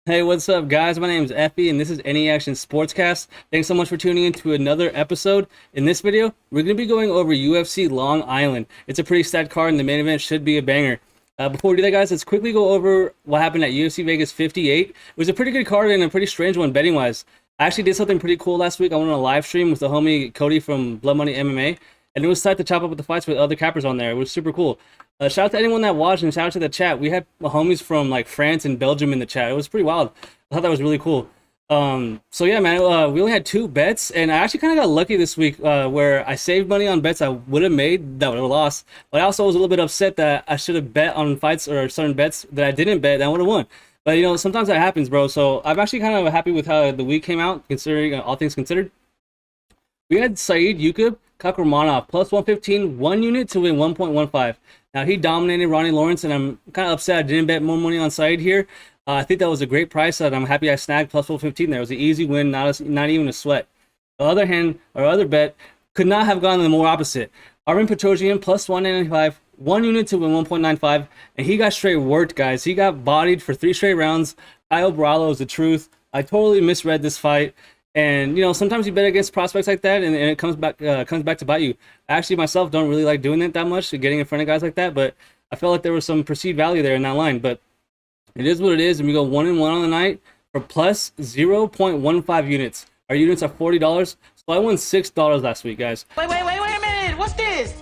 Hey, what's up, guys? My name is Effie, and this is Any Action Sportscast. Thanks so much for tuning in to another episode. In this video, we're going to be going over UFC Long Island. It's a pretty stacked card, and the main event should be a banger. Before we do that, guys, let's quickly go over what happened at UFC Vegas 58. It was a pretty good card and a pretty strange one betting-wise. I actually did something pretty cool last week. I went on a live stream with the homie Cody from Blood Money MMA, and it was tight to chop up with the fights with other cappers on there. It was super cool. Shout out to anyone that watched and shout out to the chat. We had homies from like France and Belgium in the chat. It was pretty wild. I thought that was really cool. So yeah, man, we only had 2 bets, and I actually kind of got lucky this week where I saved money on bets I would have made that would have lost. But I also was a little bit upset that I should have bet on fights or certain bets that I didn't bet that I would have won. But you know, sometimes that happens, bro. So I'm actually kind of happy with how the week came out, considering all things considered. We had Saeed Yukub Kakramanov plus 115, 1 unit to win 1.15. Now, he dominated Ronnie Lawrence, and I'm kind of upset I didn't bet more money on Saeed here. I think that was a great price, and I'm happy I snagged plus 115 there. It was an easy win, not even a sweat. On the other hand, our other bet could not have gone the more opposite. Armin Petrosian plus 195, 1 unit to win 1.95, and he got straight worked, guys. He got bodied for 3 straight rounds. Kyle Bralo is the truth. I totally misread this fight. And you know, sometimes you bet against prospects like that, and it comes back to bite you. Actually, myself don't really like doing it that much, getting in front of guys like that. But I felt like there was some perceived value there in that line. But it is what it is, and we go 1-1 on the night for plus 0.15 units. Our units are $40, so I won $6 last week, guys. Wait a minute. What's this?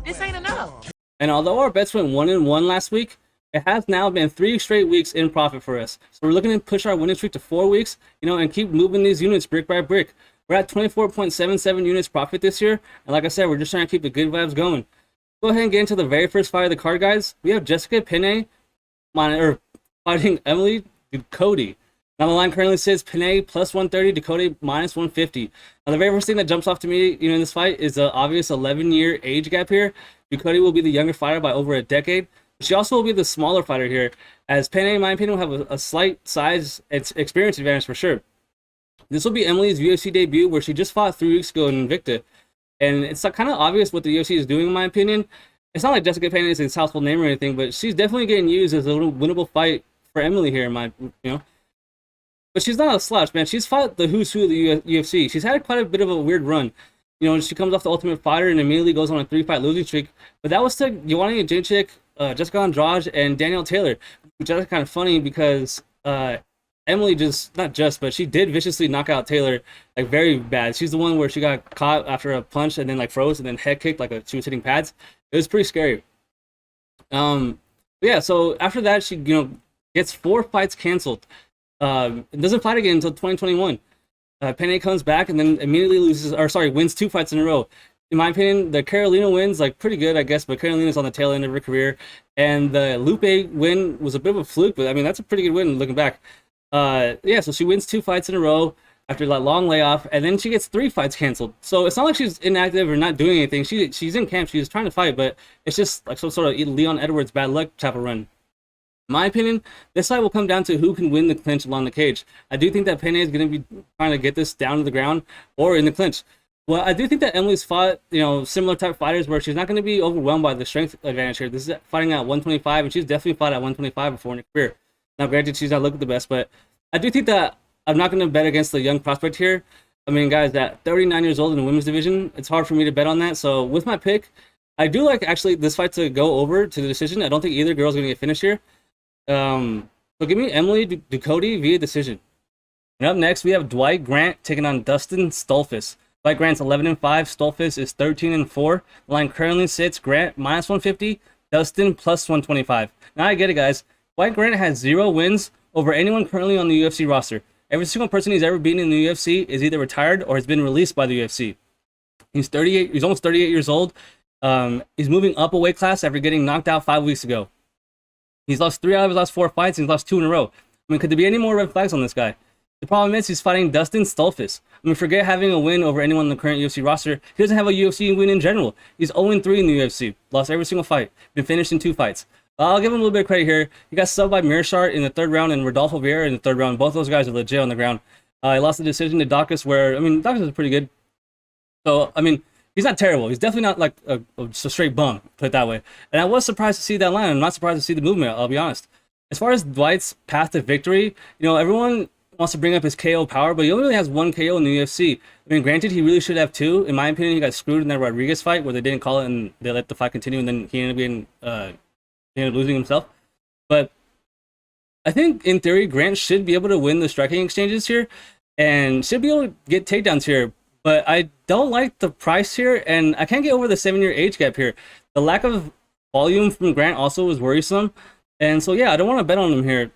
This ain't enough. And although our bets went 1-1 last week, it has now been 3 straight weeks in profit for us. So we're looking to push our winning streak to 4 weeks, you know, and keep moving these units brick by brick. We're at 24.77 units profit this year. And like I said, we're just trying to keep the good vibes going. Go ahead and get into the very first fight of the card, guys. We have Jessica Penne fighting Emily Ducote. Now the line currently says Penne plus 130, Ducote minus 150. Now the very first thing that jumps off to me, you know, in this fight is the obvious 11-year age gap here. Ducote will be the younger fighter by over a decade. She also will be the smaller fighter here, as Penne, in my opinion, will have a slight size and experience advantage for sure. This will be Emily's UFC debut, where she just fought 3 weeks ago in Invicta. And it's kind of obvious what the UFC is doing, in my opinion. It's not like Jessica Penne is a household name or anything, but she's definitely getting used as a little winnable fight for Emily here, But she's not a slouch, man. She's fought the who's who of the UFC. She's had quite a bit of a weird run. You know, she comes off the Ultimate Fighter and immediately goes on a 3-fight losing streak. But that was to Joanna Jędrzejczyk, Jessica Andrade, and Danielle Taylor, which is kind of funny because Emily but she did viciously knock out Taylor, like very bad. She's the one where she got caught after a punch and then like froze and then head kicked like she was hitting pads. It was pretty scary. Yeah, so after that she gets 4 fights canceled. Doesn't fight again until 2021. Penne comes back and then immediately wins 2 fights in a row. In my opinion, the Carolina win's like pretty good, I guess, but Carolina's on the tail end of her career. And the Lupe win was a bit of a fluke, but I mean, that's a pretty good win looking back. Yeah, so she wins 2 fights in a row after that long layoff, and then she gets 3 fights canceled. So it's not like she's inactive or not doing anything. She's in camp, she's trying to fight, but it's just like some sort of Leon Edwards bad luck type of run. In my opinion, this fight will come down to who can win the clinch along the cage. I do think that Penne is going to be trying to get this down to the ground or in the clinch. Well, I do think that Emily's fought, similar type fighters where she's not going to be overwhelmed by the strength advantage here. This is fighting at 125, and she's definitely fought at 125 before in her career. Now, granted, she's not looking the best, but I do think that I'm not going to bet against the young prospect here. I mean, guys, at 39 years old in the women's division, it's hard for me to bet on that. So with my pick, I do like actually this fight to go over to the decision. I don't think either girl's going to get finished here. So give me Emily Ducote via decision. And up next, we have Dwight Grant taking on Dustin Stulfis. Dwight Grant's 11-5, Stulfis is 13-4. The line currently sits Grant minus 150, Dustin plus 125. Now I get it, guys. Dwight Grant has 0 wins over anyone currently on the UFC roster. Every single person he's ever beaten in the UFC is either retired or has been released by the UFC. He's 38. He's almost 38 years old. He's moving up a weight class after getting knocked out 5 weeks ago. He's lost 3 out of his last 4 fights, and he's lost 2 in a row. I mean, could there be any more red flags on this guy? The problem is he's fighting Dustin Stulfis. I mean, forget having a win over anyone on the current UFC roster. He doesn't have a UFC win in general. He's 0-3 in the UFC. Lost every single fight. Been finished in 2 fights. I'll give him a little bit of credit here. He got subbed by Miesha in the 3rd round and Rodolfo Vieira in the 3rd round. Both those guys are legit on the ground. He lost the decision to Dacus, where, I mean, Dacus is pretty good. So, I mean, he's not terrible. He's definitely not like a straight bum, put it that way. And I was surprised to see that line. I'm not surprised to see the movement, I'll be honest. As far as Dwight's path to victory, everyone wants to bring up his KO power, but he only really has one KO in the UFC. I mean, granted, he really should have two. In my opinion, he got screwed in that Rodriguez fight where they didn't call it and they let the fight continue, and then he ended up losing himself. But I think, in theory, Grant should be able to win the striking exchanges here and should be able to get takedowns here. But I don't like the price here, and I can't get over the 7-year age gap here. The lack of volume from Grant also was worrisome. And so, yeah, I don't want to bet on him here.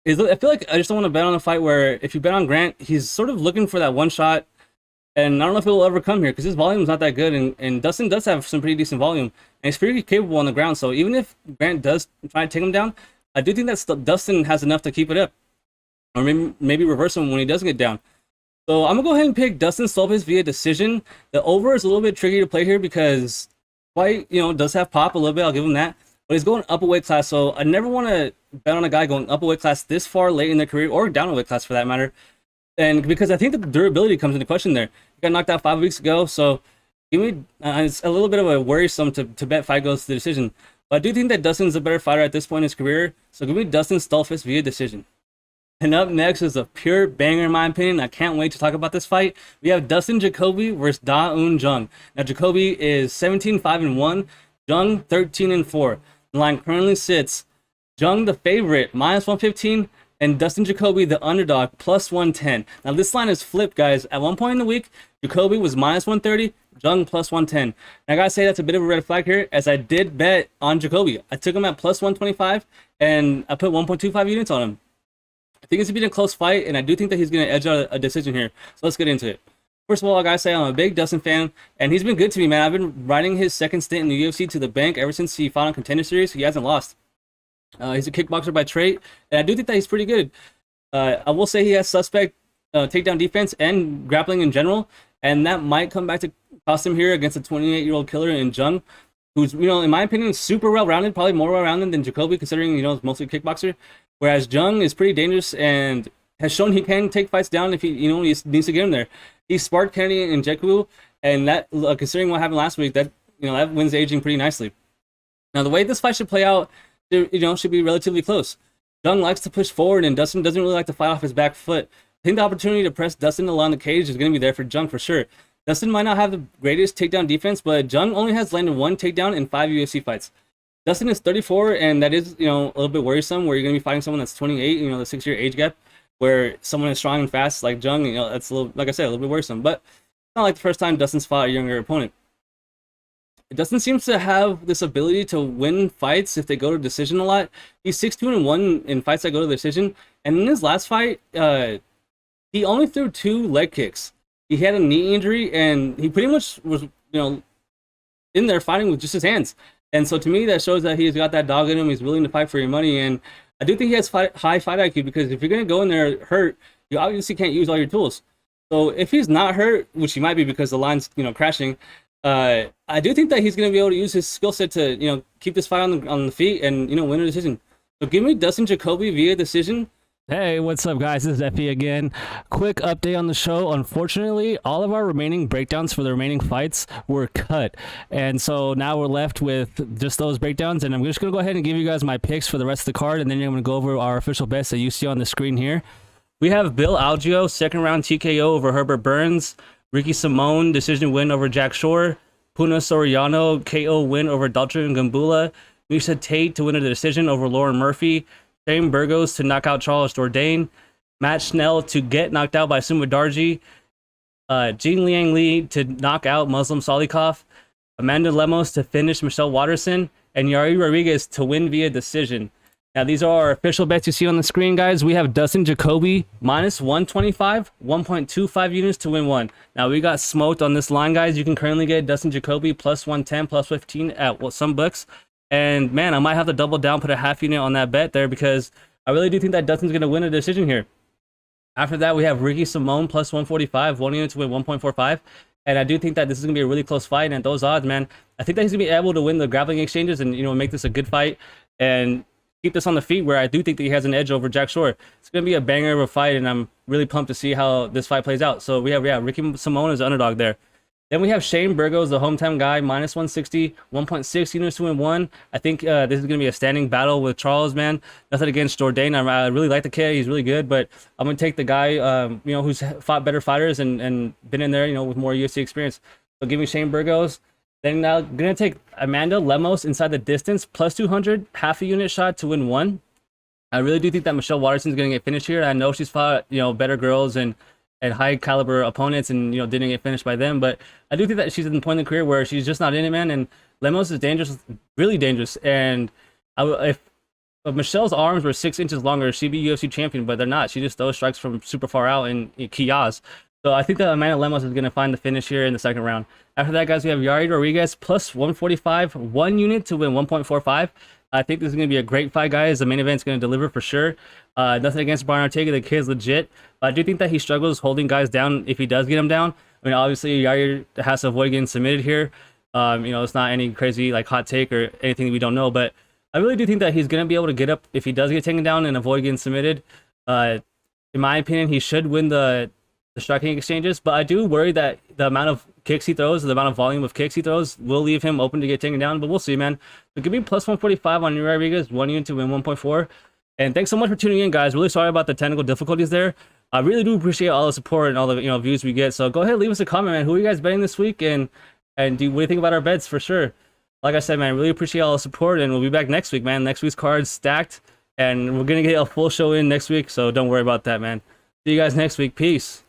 I feel like I just don't want to bet on a fight where if you bet on Grant, he's sort of looking for that one shot. And I don't know if it will ever come here because his volume is not that good. And Dustin does have some pretty decent volume. And he's pretty capable on the ground. So even if Grant does try to take him down, I do think that Dustin has enough to keep it up. Or maybe reverse him when he does get down. So I'm going to go ahead and pick Dustin Stolfis via decision. The over is a little bit tricky to play here because Dwight, does have pop a little bit. I'll give him that. But he's going up a weight class, so I never want to bet on a guy going up a weight class this far late in their career, or down a weight class for that matter. And because I think that the durability comes into question there. He got knocked out 5 weeks ago, so give me it's a little bit of a worrisome to bet fight goes to the decision. But I do think that Dustin's a better fighter at this point in his career, so give me Dustin Stolfis via decision. And up next is a pure banger in my opinion. I can't wait to talk about this fight. We have Dustin Jacoby versus Unjung. Now Jacoby is 17-5-1, Jung 13-4. The line currently sits Jung the favorite -115 and Dustin Jacoby the underdog +110. Now this line is flipped, guys. At one point in the week, Jacoby was -130, Jung +110. And I gotta say that's a bit of a red flag here, as I did bet on Jacoby. I took him at +125 and I put 1.25 units on him. I think it's been a close fight, and I do think that he's gonna edge out a decision here. So let's get into it. First of all, I gotta say I'm a big Dustin fan, and he's been good to me, man. I've been riding his second stint in the UFC to the bank ever since he fought on Contender Series. He hasn't lost. He's a kickboxer by trait, and I do think that he's pretty good. I will say he has suspect takedown defense and grappling in general, and that might come back to cost him here against a 28-year-old killer in Jung, who's, in my opinion, super well-rounded, probably more well-rounded than Jacoby, considering, he's mostly a kickboxer, whereas Jung is pretty dangerous and has shown he can take fights down if he needs to get him there. He sparked Kennedy and Jacoby, and that, considering what happened last week, that that wins aging pretty nicely. Now, the way this fight should play out, should be relatively close. Jung likes to push forward, and Dustin doesn't really like to fight off his back foot. I think the opportunity to press Dustin along the cage is going to be there for Jung for sure. Dustin might not have the greatest takedown defense, but Jung only has landed one takedown in 5 UFC fights. Dustin is 34, and that is, a little bit worrisome, where you're going to be fighting someone that's 28, the 6-year age gap, where someone is strong and fast like Jung, that's a little, like I said, a little bit worrisome. But it's not like the first time Dustin's fought a younger opponent. Dustin seems to have this ability to win fights if they go to decision a lot. He's 6-2-1 in fights that go to decision, and in his last fight, he only threw 2 leg kicks. He had a knee injury, and he pretty much was, in there fighting with just his hands. And so to me, that shows that he's got that dog in him. He's willing to fight for your money, and I do think he has high fight IQ, because if you're going to go in there hurt, you obviously can't use all your tools. So if he's not hurt, which he might be because the line's crashing, I do think that he's going to be able to use his skill set to keep this fight on the feet and win a decision. So give me Dustin Jacoby via decision. Hey, what's up, guys? This is Effie again. Quick update on the show. Unfortunately, all of our remaining breakdowns for the remaining fights were cut. And so now we're left with just those breakdowns. And I'm just going to go ahead and give you guys my picks for the rest of the card. And then I'm going to go over our official bets that you see on the screen here. We have Bill Algeo, second round TKO over Herbert Burns. Ricky Simón, decision win over Jack Shore. Soriano, KO win over Dalcha and Gambula. Miesha Tate to win a decision over Lauren Murphy. Burgos to knock out Charles Jourdain. Matt Schnell to get knocked out by Sumudaerji. Jingliang Lee to knock out Muslim Salikhov. Amanda Lemos to finish Michelle Waterson. And Yair Rodriguez to win via decision. Now, these are our official bets you see on the screen, guys. We have Dustin Jacoby -125, 1.25 units to win one. Now, we got smoked on this line, guys. You can currently get Dustin Jacoby +110, +15 at some books. And, man, I might have to double down, put a half unit on that bet there, because I really do think that Dustin's going to win a decision here. After that, we have Ricky Simón +145, 1 unit to win 1.45. And I do think that this is going to be a really close fight. And at those odds, man, I think that he's going to be able to win the grappling exchanges and, make this a good fight and keep this on the feet, where I do think that he has an edge over Jack Shore. It's going to be a banger of a fight, and I'm really pumped to see how this fight plays out. So we have, Ricky Simón as the underdog there. Then we have Shane Burgos, the hometown guy, minus 160, 1.6 units to win 1. I think this is going to be a standing battle with Charles, man. Nothing against Jourdain. I really like the kid. He's really good, but I'm going to take the guy, you know, who's fought better fighters and been in there, you know, with more UFC experience. So give me Shane Burgos. Then now going to take Amanda Lemos inside the distance, plus 200, half a unit shot to win 1. I really do think that Michelle Waterson is going to get finished here. I know she's fought, you know, better girls and high caliber opponents and, you know, didn't get finished by them, but I do think that she's at the point in the career where she's just not in it, man. And Lemos is dangerous, really dangerous. And if Michelle's arms were 6 inches longer, she'd be UFC champion, but they're not. She just throws strikes from super far out in Kiyaz. So I think that Amanda Lemos is going to find the finish here in the second round. After that, guys, we have Yair Rodriguez plus 145, 1 unit to win 1.45. I think this is going to be a great fight, guys. The main event's going to deliver for sure. Nothing against Brian Ortega. The kid's legit. But I do think that he struggles holding guys down if he does get them down. I mean, obviously, Yair has to avoid getting submitted here. You know, it's not any crazy, like, hot take or anything that we don't know. But I really do think that he's going to be able to get up if he does get taken down and avoid getting submitted. In my opinion, he should win the striking exchanges. But I do worry that the amount of kicks he throws, the amount of volume of kicks he throws, will leave him open to get taken down. But we'll see, man. So give me plus 145 on Yair Rodriguez, 1 unit to win 1.4. And thanks so much for tuning in, guys. Really sorry about the technical difficulties there. I really do appreciate all the support and all the, you know, views we get. So go ahead, leave us a comment, man. Who are you guys betting this week? And what do you think about our bets for sure? Like I said, man, really appreciate all the support, and we'll be back next week, man. Next week's card's stacked, and we're gonna get a full show in next week, so don't worry about that, man. See you guys next week. Peace.